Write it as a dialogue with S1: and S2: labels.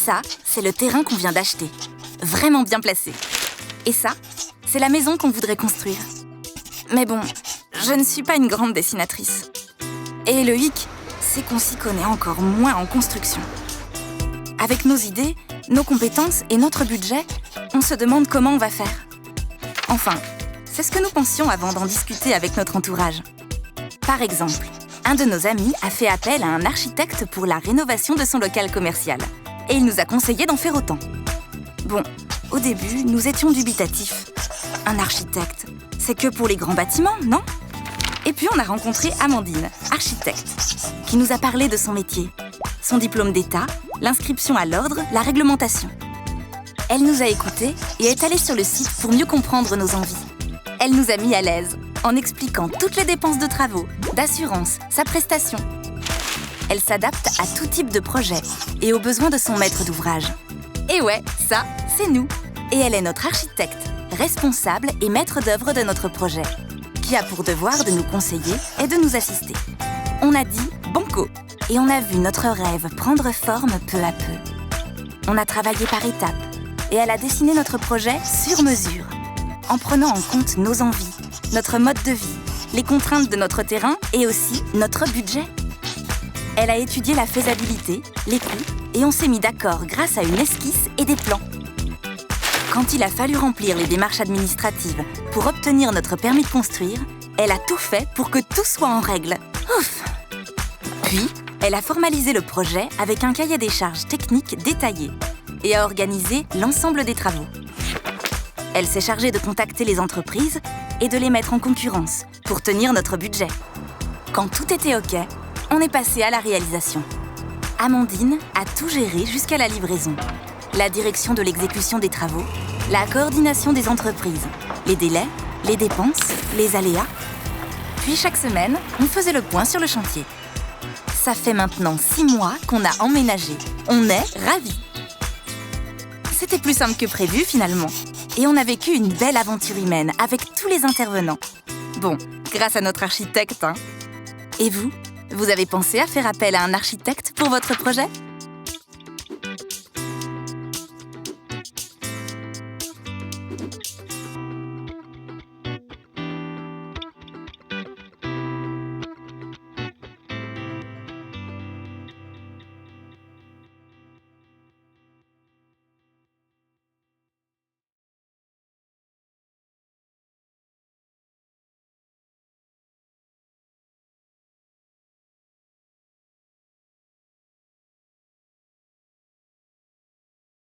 S1: Ça, c'est le terrain qu'on vient d'acheter. Vraiment bien placé. Et ça, c'est la maison qu'on voudrait construire. Mais bon, je ne suis pas une grande dessinatrice. Et le hic, c'est qu'on s'y connaît encore moins en construction. Avec nos idées, nos compétences et notre budget, on se demande comment on va faire. Enfin, c'est ce que nous pensions avant d'en discuter avec notre entourage. Par exemple, un de nos amis a fait appel à un architecte pour la rénovation de son local commercial. Et il nous a conseillé d'en faire autant. Bon, au début, nous étions dubitatifs. Un architecte, c'est que pour les grands bâtiments, non ? Et puis on a rencontré Amandine, architecte, qui nous a parlé de son métier, son diplôme d'État, l'inscription à l'ordre, la réglementation. Elle nous a écoutés et est allée sur le site pour mieux comprendre nos envies. Elle nous a mis à l'aise en expliquant toutes les dépenses de travaux, d'assurance, sa prestation. Elle s'adapte à tout type de projet et aux besoins de son maître d'ouvrage. Et ouais, ça, c'est nous. Et elle est notre architecte, responsable et maître d'œuvre de notre projet, qui a pour devoir de nous conseiller et de nous assister. On a dit banco et on a vu notre rêve prendre forme peu à peu. On a travaillé par étapes et elle a dessiné notre projet sur mesure, en prenant en compte nos envies, notre mode de vie, les contraintes de notre terrain et aussi notre budget. Elle a étudié la faisabilité, les coûts, et on s'est mis d'accord grâce à une esquisse et des plans. Quand il a fallu remplir les démarches administratives pour obtenir notre permis de construire, elle a tout fait pour que tout soit en règle. Ouf! Puis, elle a formalisé le projet avec un cahier des charges techniques détaillé et a organisé l'ensemble des travaux. Elle s'est chargée de contacter les entreprises et de les mettre en concurrence pour tenir notre budget. Quand tout était OK, on est passé à la réalisation. Amandine a tout géré jusqu'à la livraison. La direction de l'exécution des travaux, la coordination des entreprises, les délais, les dépenses, les aléas. Puis chaque semaine, on faisait le point sur le chantier. Ça fait maintenant 6 mois qu'on a emménagé. On est ravis. C'était plus simple que prévu finalement. Et on a vécu une belle aventure humaine avec tous les intervenants. Bon, grâce à notre architecte, hein. Et vous ? Vous avez pensé à faire appel à un architecte pour votre projet ?